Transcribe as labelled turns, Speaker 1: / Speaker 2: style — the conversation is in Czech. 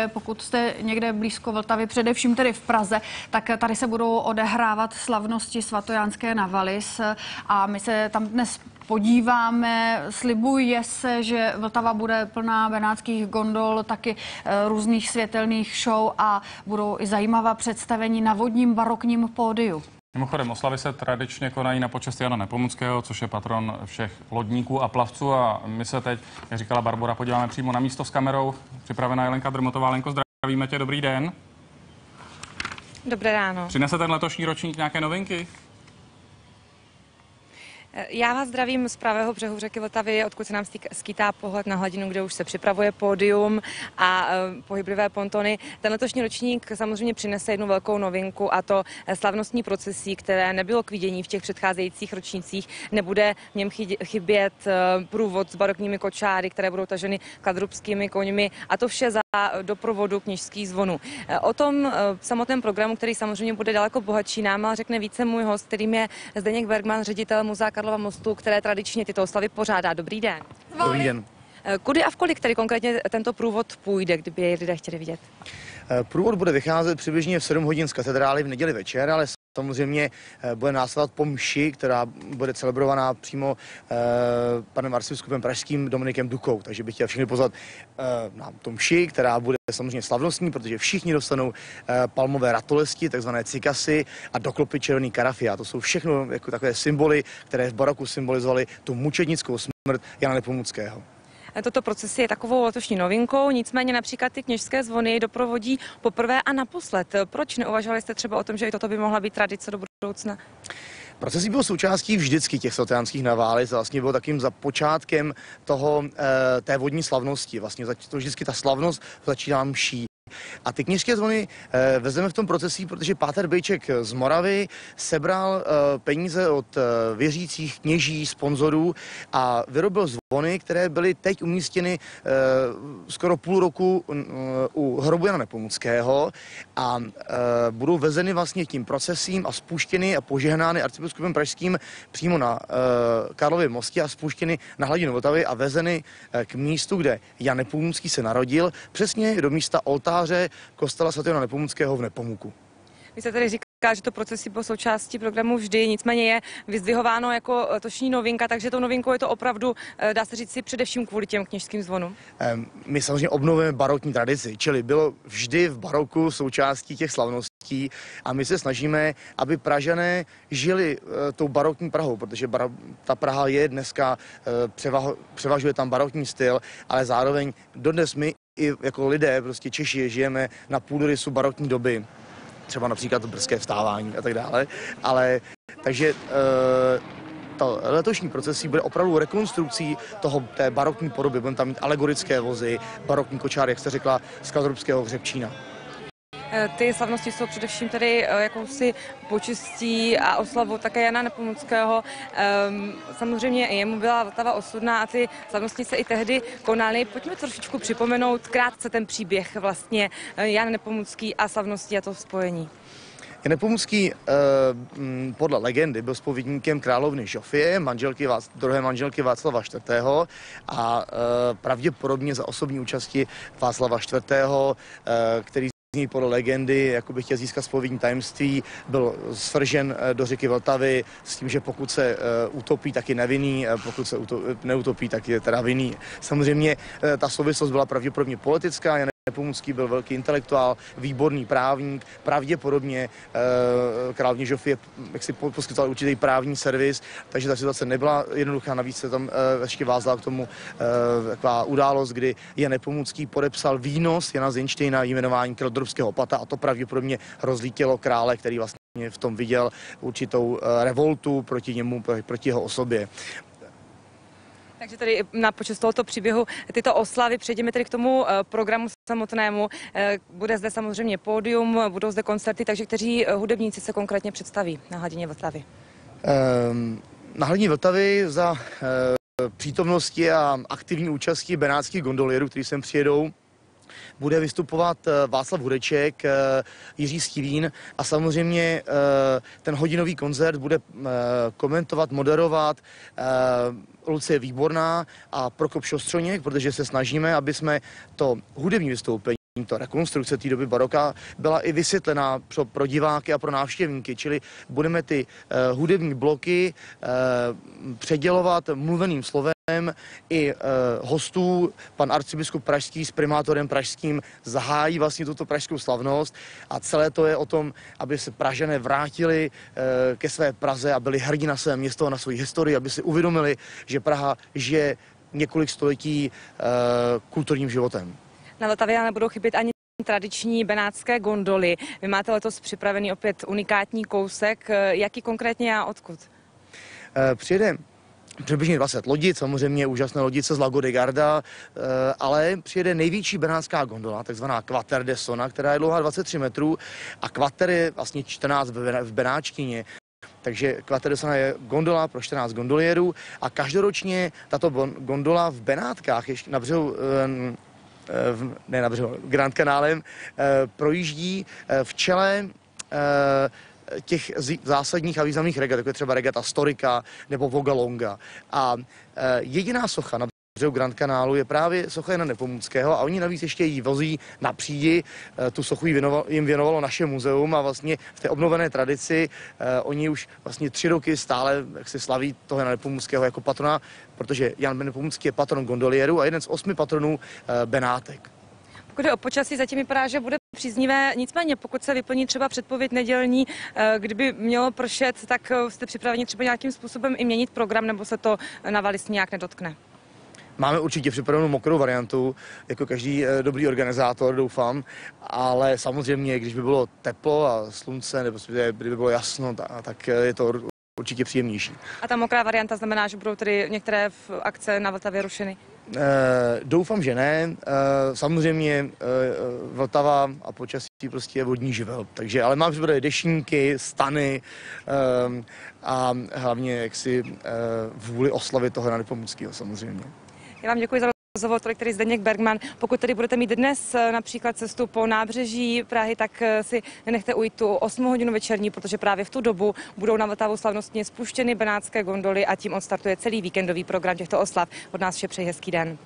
Speaker 1: že pokud jste někde blízko Vltavy, především tedy v Praze, tak tady se budou odehrávat slavnosti svatojánské na Valis a my se tam dnes podíváme. Slibuje se, že Vltava bude plná benátských gondol, taky různých světelných show a budou i zajímavá představení na vodním barokním pódiu.
Speaker 2: Mimochodem, oslavy se tradičně konají na počest Jana Nepomuckého, což je patron všech lodníků a plavců. A my se teď, jak říkala Barbora, podíváme přímo na místo s kamerou. Připravená Jelenka Drmotová. Lenko, zdravíme tě, dobrý den.
Speaker 3: Dobré ráno.
Speaker 2: Přinese ten letošní ročník nějaké novinky?
Speaker 3: Já vás zdravím z pravého břehu řeky Vltavy, odkud se nám skýtá pohled na hladinu, kde už se připravuje pódium a pohyblivé pontony. Ten letošní ročník samozřejmě přinese jednu velkou novinku, a to slavnostní procesí, které nebylo k vidění v těch předcházejících ročnících. Nebude v něm chybět průvod s barokními kočáry, které budou taženy kladrubskými koňmi, a to vše za doprovodu kněžských zvonů. O tom samotném programu, který samozřejmě bude daleko bohatší, nám řekne více můj host, kterým je Zdeněk Bergman, ředitel Muzea Karlova mostu, které tradičně tyto oslavy pořádá. Dobrý den.
Speaker 4: Dobrý den.
Speaker 3: Kudy a v kolik tedy konkrétně tento průvod půjde, kdyby jej lidé chtěli vidět?
Speaker 4: Průvod bude vycházet přibližně v 7 hodin z katedrály v neděli večer, ale samozřejmě bude následovat po mši, která bude celebrovaná přímo panem arcibiskupem pražským Dominikem Dukou. Takže bych chtěl všechny pozvat na tu mši, která bude samozřejmě slavnostní, protože všichni dostanou palmové ratolesti, takzvané cikasy, a doklopy červený karafia. To jsou všechno jako takové symboly, které v baroku symbolizovaly tu mučednickou smrt Jana Nepomuckého.
Speaker 3: Toto procesy je takovou letošní novinkou, nicméně například ty kněžské zvony doprovodí poprvé a naposled. Proč neuvažovali jste třeba o tom, že i toto by mohla být tradice do budoucna?
Speaker 4: Procesí byl součástí vždycky těch svatojánských na Vális, vlastně byl takým za počátkem té vodní slavnosti. Vlastně to vždycky ta slavnost začíná mší. A ty kněžské zvony vezeme v tom procesí, protože páter Bejček z Moravy sebral peníze od věřících kněží, sponzorů a vyrobil zvony, které byly teď umístěny skoro půl roku u hrobu Jana Nepomuckého a budou vezeny vlastně tím procesím a spuštěny a požehnány arcibiskupem pražským přímo na Karlově mostě a spuštěny na hladinu Vltavy a vezeny k místu, kde Jan Nepomucký se narodil, přesně do místa oltáře kostela svatého Jana Nepomuckého v Nepomuku.
Speaker 3: Vy jste tady říká, že to procesí bylo součástí programu vždy, nicméně je vyzdvihováno jako letošní novinka, takže tou novinkou je to opravdu, dá se říct si, především kvůli těm kněžským zvonům.
Speaker 4: My samozřejmě obnovujeme barokní tradici, čili bylo vždy v baroku součástí těch slavností a my se snažíme, aby Pražané žili tou barokní Prahou, protože ta Praha je dneska, převažuje tam barokní styl, ale zároveň dodnes my i jako lidé, prostě Češi, žijeme na půdorysu barokní doby, třeba například brzké vstávání a tak dále, takže to letošní procesí bude opravdu rekonstrukcí té barokní podoby. Budeme tam mít alegorické vozy, barokní kočár, jak jste řekla, z Kladrubského Hřebčína.
Speaker 3: Ty slavnosti jsou především tedy jakousi počestí a oslavou také Jana Nepomuckého. Samozřejmě jemu byla Vltava osudná a ty slavnosti se i tehdy konaly. Pojďme trošičku připomenout krátce ten příběh vlastně Jan Nepomucký a slavnosti a to spojení.
Speaker 4: Jan Nepomucký podle legendy byl spovědníkem královny Žofie, druhé manželky Václava IV. A pravděpodobně za osobní účasti Václava IV., který podle legendy, jako by chtěl získat spovědní tajemství, byl svržen do řeky Vltavy s tím, že pokud se utopí, tak je nevinný, pokud se neutopí, tak je teda vinný. Samozřejmě ta souvislost byla pravděpodobně politická. Jan Nepomucký byl velký intelektuál, výborný právník, pravděpodobně královně Žofie si poskytoval určitý právní servis, takže ta situace nebyla jednoduchá, navíc se tam ještě vázala k tomu taková událost, kdy Jan Nepomucký podepsal výnos Jana Zinštejna jmenování kladrubského opata a to pravděpodobně rozlítilo krále, který vlastně v tom viděl určitou revoltu proti němu, proti jeho osobě.
Speaker 3: Takže tady na počest tohoto příběhu tyto oslavy přejdeme tedy k tomu programu samotnému. Bude zde samozřejmě pódium, budou zde koncerty, takže kteří hudebníci se konkrétně představí na hladině Vltavy?
Speaker 4: Na hladině Vltavy za přítomnosti a aktivní účasti benátských gondolierů, kteří sem přijedou, bude vystupovat Václav Hudeček, Jiří Stivín a samozřejmě ten hodinový koncert bude komentovat, moderovat Lucie Výborná a Prokop Šostroněk, protože se snažíme, aby jsme to hudební vystoupení To rekonstrukce té doby baroka byla i vysvětlená pro diváky a pro návštěvníky, čili budeme ty hudební bloky předělovat mluveným slovem. I hostů, pan arcibiskup pražský s primátorem pražským zahájí vlastně tuto pražskou slavnost a celé to je o tom, aby se Pražané vrátili ke své Praze a byli hrdí na své město a na svoji historii, aby si uvědomili, že Praha žije několik století kulturním životem.
Speaker 3: Na Vltavě nebudou chybět ani tradiční benátské gondoly. Vy máte letos připravený opět unikátní kousek. Jaký konkrétně a odkud?
Speaker 4: Přijede přibližně 20 lodic, samozřejmě úžasné lodice z Lago de Garda, ale přijede největší benátská gondola, takzvaná Quater de Sona, která je dlouhá 23 metrů a Quater je vlastně 14 v benáčtině. Takže Quater de Sona je gondola pro 14 gondolierů a každoročně tato gondola v Benátkách, ještě na břehu Grand Canálem, projíždí v čele těch zásadních a významných regat, jako je třeba regata Storica nebo Vogalonga. A jediná socha na břehu Grand Canálu je právě socha Jana Nepomuckého a oni navíc ještě ji vozí na přídi. Tu sochu jim věnovalo naše muzeum a vlastně v té obnovené tradici oni už vlastně 3 roky stále jak se slaví toho Jana Nepomuckého jako patrona, protože Jan Nepomucký je patron gondolierů a jeden z 8 patronů Benátek.
Speaker 3: Pokud je o počasí, zatím vypadá, že bude příznivé, nicméně pokud se vyplní třeba předpověď nedělní, kdyby mělo pršet, tak jste připraveni třeba nějakým způsobem i měnit program, nebo se to na Valis nějak nedotkne?
Speaker 4: Máme určitě připravenou mokrou variantu, jako každý dobrý organizátor, doufám, ale samozřejmě, když by bylo teplo a slunce, nebo kdyby bylo jasno, tak je to určitě příjemnější.
Speaker 3: A ta mokrá varianta znamená, že budou tedy některé akce na Vltavě rušeny?
Speaker 4: Doufám, že ne. Samozřejmě Vltava a počasí prostě je vodní živel. Takže, ale mám připravené dešínky, stany a hlavně jaksi vůli oslavy toho Jana Nepomuckého samozřejmě.
Speaker 3: Já vám děkuji za rozhovor, tolik tedy Zdeněk Bergman. Pokud tedy budete mít dnes například cestu po nábřeží Prahy, tak si nenechte ujít tu 8 hodinu večerní, protože právě v tu dobu budou na Vltavu slavnostně spuštěny benátské gondoly a tím odstartuje celý víkendový program těchto oslav. Od nás vše přeji hezký den.